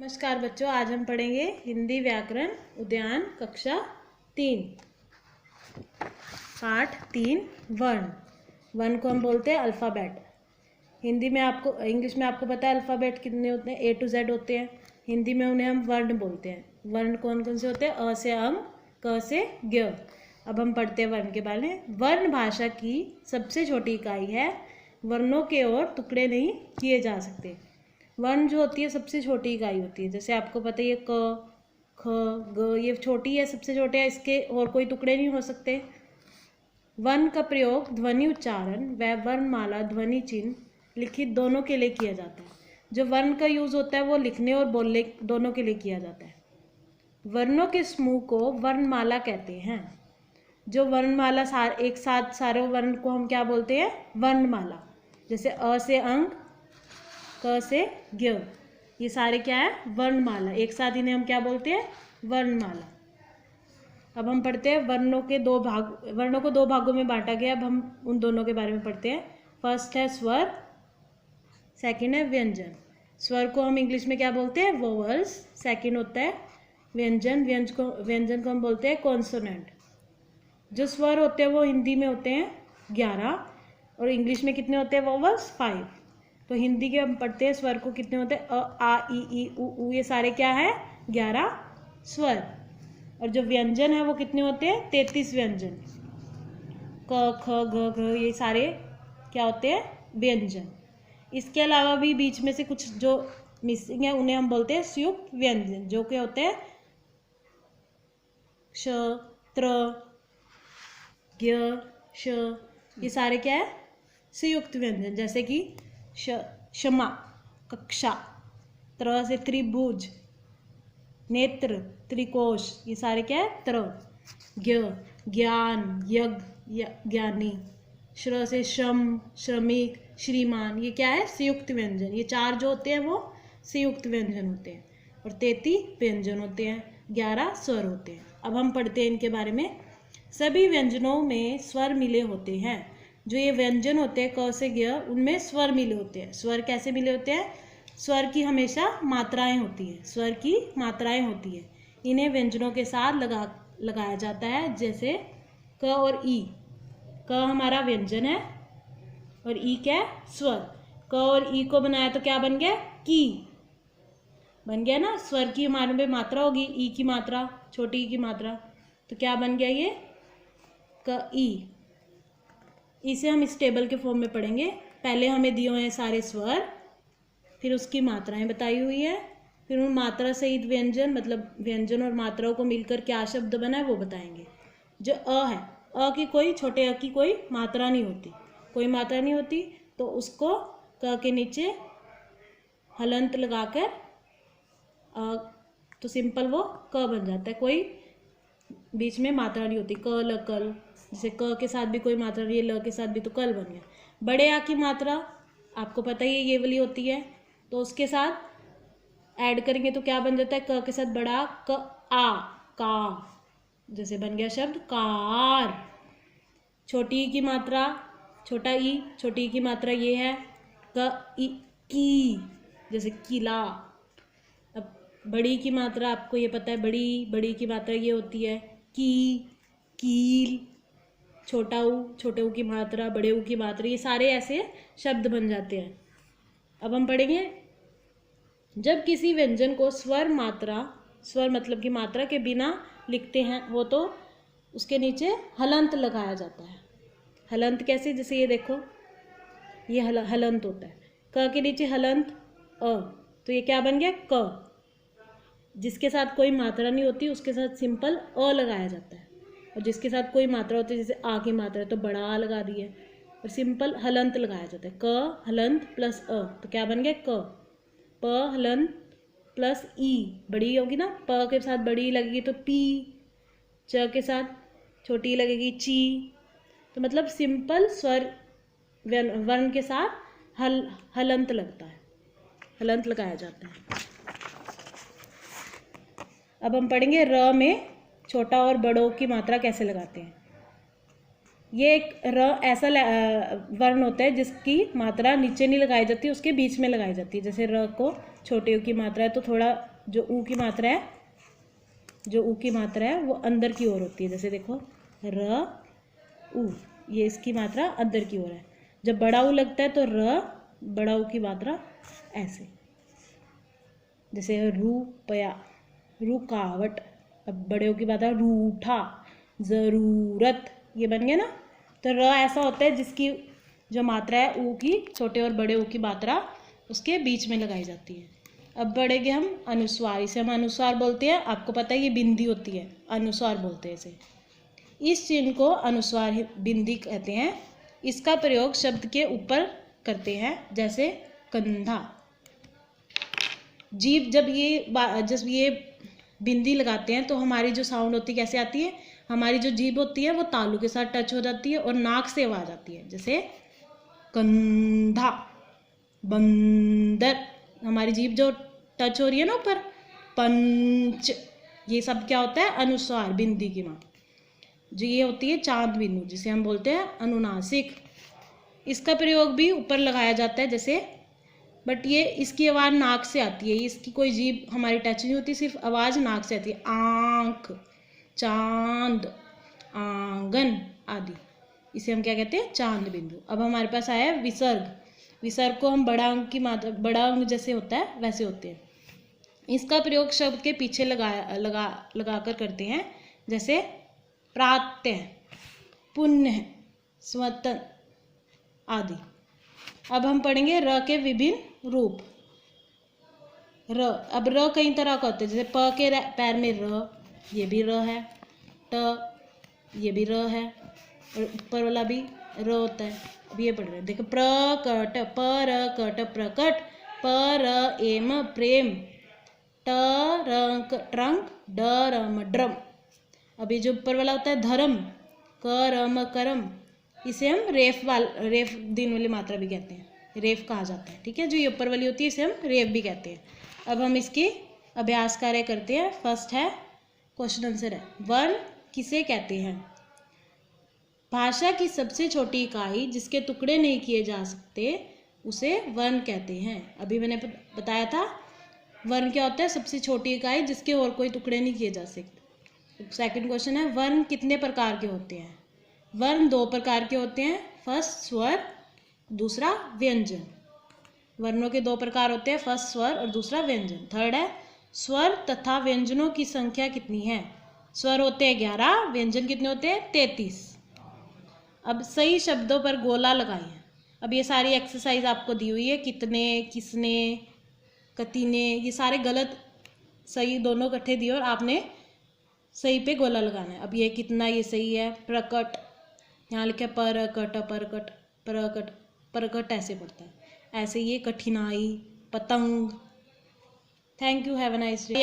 नमस्कार बच्चों, आज हम पढ़ेंगे हिंदी व्याकरण उद्यान कक्षा 3 पाठ 3 वर्ण को हम बोलते हैं अल्फ़ाबेट। हिंदी में आपको इंग्लिश में आपको पता है अल्फ़ाबेट कितने होते हैं, A to Z होते हैं। हिंदी में उन्हें हम वर्ण बोलते हैं। वर्ण कौन कौन से होते हैं? अ से अंग, क से ज्ञ। अब हम पढ़ते हैं वर्ण के बारे में। वर्ण भाषा की सबसे छोटी इकाई है। वर्णों के और टुकड़े नहीं किए जा सकते। वर्ण जो होती है सबसे छोटी इकाई होती है। जैसे आपको पता है ये क, ख, ग, ये छोटी है, सबसे छोटे है, इसके और कोई टुकड़े नहीं हो सकते। वर्ण का प्रयोग ध्वनि उच्चारण व वर्णमाला ध्वनि चिन्ह लिखित दोनों के लिए किया जाता है। जो वर्ण का यूज होता है वो लिखने और बोलने दोनों के लिए किया जाता है। वर्णों के समूह को वर्णमाला कहते हैं। जो वर्णमाला एक साथ सारे वर्ण को हम क्या बोलते हैं? वर्णमाला। जैसे अ से अंग, क से ज्ञ, ये सारे क्या है? वर्णमाला। एक साथ इन्हें हम क्या बोलते हैं? वर्णमाला। अब हम पढ़ते हैं वर्णों को दो भागों में बांटा गया। अब हम उन दोनों के बारे में पढ़ते हैं। फर्स्ट है स्वर, सेकंड है व्यंजन। स्वर को हम इंग्लिश में क्या बोलते हैं? वोवल्स। सेकंड होता है व्यंजन। व्यंजन को हम बोलते हैं कॉन्सोनेंट। जो स्वर होते हैं वो हिंदी में होते हैं 11 और इंग्लिश में कितने होते हैं वोवल्स? 5। तो हिंदी के हम पढ़ते हैं स्वर को कितने होते हैं? अ, आ, ई, उ, ये सारे क्या है? 11 स्वर। और जो व्यंजन है वो कितने होते हैं? 33 व्यंजन। क, ख, ग, घ, ये सारे क्या होते हैं? व्यंजन। इसके अलावा भी बीच में से कुछ जो मिसिंग है उन्हें हम बोलते हैं संयुक्त व्यंजन, जो क्या होते हैं? श, त्र, ज्ञ, श, ये सारे क्या है? संयुक्त व्यंजन। जैसे कि क्षमा, कक्षा, त्र से त्रिभुज, नेत्र, त्रिकोश, ये सारे क्या है? त्र। ज्ञ, ज्ञान, यज्ञ, ज्ञानी। श्र से श्रम, श्रमिक, श्रीमान, ये क्या है? संयुक्त व्यंजन। ये 4 जो होते हैं वो संयुक्त व्यंजन होते हैं। और 33 व्यंजन होते हैं, 11 स्वर होते हैं। अब हम पढ़ते हैं इनके बारे में। सभी व्यंजनों में स्वर मिले होते हैं। जो ये व्यंजन होते हैं क से ज्ञ, उनमें स्वर मिले होते हैं। स्वर कैसे मिले होते हैं? स्वर की हमेशा मात्राएं होती है। स्वर की मात्राएं होती है। इन्हें व्यंजनों के साथ लगाया जाता है। जैसे क और ई। क हमारा व्यंजन है और ई क्या है? स्वर। क और ई को बनाया तो क्या बन गया? की बन गया ना। स्वर की हमारे में मात्रा होगी, ई की मात्रा, छोटी ई की मात्रा, तो क्या बन गया ये? क ई। इसे हम इस टेबल के फॉर्म में पढ़ेंगे। पहले हमें दिए हुए हैं सारे स्वर, फिर उसकी मात्राएं बताई हुई है, फिर उन मात्रा सहित व्यंजन, मतलब व्यंजन और मात्राओं को मिलकर क्या शब्द बना है वो बताएंगे। जो अ है, अ की कोई, छोटे अ की कोई मात्रा नहीं होती, कोई मात्रा नहीं होती, तो उसको क के नीचे हलंत लगाकर तो सिंपल वो क बन जाता है। कोई बीच में मात्रा नहीं होती। क, ल, कल, जैसे क के साथ भी कोई मात्रा नहीं है, ल के साथ भी, तो कल बन गया। बड़े आ की मात्रा आपको पता ही है ये वाली होती है, तो उसके साथ ऐड करेंगे तो क्या बन जाता है? क के साथ बड़ा क, आ, का, जैसे बन गया शब्द कार। छोटी ई की मात्रा, छोटा ई, छोटी ई की मात्रा ये है क, ई, की, जैसे किला। अब बड़ी की मात्रा आपको ये पता है, बड़ी की मात्रा ये होती है की, कील। छोटा ऊ, छोटे ऊ की मात्रा, बड़े ऊ की मात्रा, ये सारे ऐसे शब्द बन जाते हैं। अब हम पढ़ेंगे, जब किसी व्यंजन को स्वर मतलब की मात्रा के बिना लिखते हैं वो तो उसके नीचे हलंत लगाया जाता है। हलंत कैसे? जैसे ये देखो, ये हलंत होता है। क के नीचे हलंत अ, तो ये क्या बन गया? क। जिसके साथ कोई मात्रा नहीं होती उसके साथ सिंपल अ लगाया जाता है, और जिसके साथ कोई मात्रा होती है, जैसे आ की मात्रा है तो बड़ा आ लगा दिया, और सिंपल हलंत लगाया जाता है। क हलंत प्लस अ, तो क्या बन गया? क। प हलंत प्लस ई, बड़ी होगी ना, प के साथ बड़ी लगेगी तो पी, च के साथ छोटी लगेगी ची। तो मतलब सिंपल स्वर वर्ण के साथ हलंत लगता है, हलंत लगाया जाता है। अब हम पढ़ेंगे र में छोटा और बड़ों की मात्रा कैसे लगाते हैं। ये एक र ऐसा वर्ण होता है जिसकी मात्रा नीचे नहीं लगाई जाती, उसके बीच में लगाई जाती है। जैसे र को छोटे की मात्रा है तो थोड़ा जो ऊ की मात्रा है वो अंदर की ओर होती है। जैसे देखो र ऊ, ये इसकी मात्रा अंदर की ओर है। जब बड़ा ऊ लगता है तो बड़ा ऊ की मात्रा ऐसे, जैसे रुपया, रुकावट। अब बड़े ऊ की मात्रा रूठा, ज़रूरत, ये बन गया ना। तो ऐसा होता है जिसकी जो मात्रा है ऊ की, छोटे और बड़े ऊ की मात्रा उसके बीच में लगाई जाती है। अब बढ़ेंगे हम अनुस्वार। इसे हम अनुस्वार बोलते हैं। आपको पता है ये बिंदी होती है, अनुस्वार बोलते हैं इसे। इस चिन्ह को अनुस्वार बिंदी कहते हैं। इसका प्रयोग शब्द के ऊपर करते हैं, जैसे कंधा। जीभ जब ये बिंदी लगाते हैं तो हमारी जो साउंड होती है कैसे आती है, हमारी जो जीभ होती है वो तालू के साथ टच हो जाती है और नाक से आवाज आती है, जैसे कंधा, बंदर। हमारी जीभ जो टच हो रही है ना ऊपर, पंच, ये सब क्या होता है, अनुस्वार बिंदी की माँ। जो ये होती है चांद बिंदु, जिसे हम बोलते हैं अनुनासिक। इसका प्रयोग भी ऊपर लगाया जाता है जैसे, बट ये इसकी आवाज़ नाक से आती है। इसकी कोई जीभ हमारी टच नहीं होती, सिर्फ आवाज़ नाक से आती है। आँख, चांद, आंगन आदि, इसे हम क्या कहते हैं, चांद बिंदु। अब हमारे पास आया है विसर्ग। विसर्ग को हम बड़ा अंक की मात्रा, बड़ा अंक जैसे होता है वैसे होते हैं। इसका प्रयोग शब्द के पीछे लगाकर करते हैं, जैसे प्रातः, पुण्य, स्वतंत्र आदि। अब हम पढ़ेंगे र के विभिन्न रूप। र, अब र कई तरह का होता है, जैसे प के पैर में र, ये भी र है। ट, ये भी र है। और ऊपर वाला भी र होता है। अब ये पढ़ रहे हैं, देखो प्रकट, परकट, प्रकट, पर एम प्रेम, ट्रंक, डरम ड्रम। अब ये जो ऊपर वाला होता है धर्म, करम करम, इसे हम रेफ दिन वाली मात्रा भी कहते हैं, रेफ कहा जाता है। ठीक है, जो ये ऊपर वाली होती है इसे हम रेफ भी कहते हैं। अब हम इसकी अभ्यास कार्य करते हैं। फर्स्ट है क्वेश्चन आंसर है, वर्ण किसे कहते हैं? भाषा की सबसे छोटी इकाई जिसके टुकड़े नहीं किए जा सकते उसे वर्ण कहते हैं। अभी मैंने बताया था वर्ण क्या होता है, सबसे छोटी इकाई जिसके और कोई टुकड़े नहीं किए जा सकते। सेकंड क्वेश्चन है, वर्ण कितने प्रकार के होते हैं? वर्ण 2 प्रकार के होते हैं, फर्स्ट स्वर, दूसरा व्यंजन। वर्णों के 2 प्रकार होते हैं, फर्स्ट स्वर और दूसरा व्यंजन। थर्ड है, स्वर तथा व्यंजनों की संख्या कितनी है? स्वर होते हैं 11, व्यंजन कितने होते हैं? 33। अब सही शब्दों पर गोला लगाइए। अब ये सारी एक्सरसाइज आपको दी हुई है, कितने, किसने, कतीने, ये सारे गलत सही दोनों इकट्ठे दिए और आपने सही पे गोला लगाना है। अब ये कितना, ये सही है। प्रकट, यहाँ लिखा है परकट, परकट, प्रकट, प्रकट ऐसे पढ़ता है। ऐसे ये कठिनाई, पतंग। Thank you, have a nice day.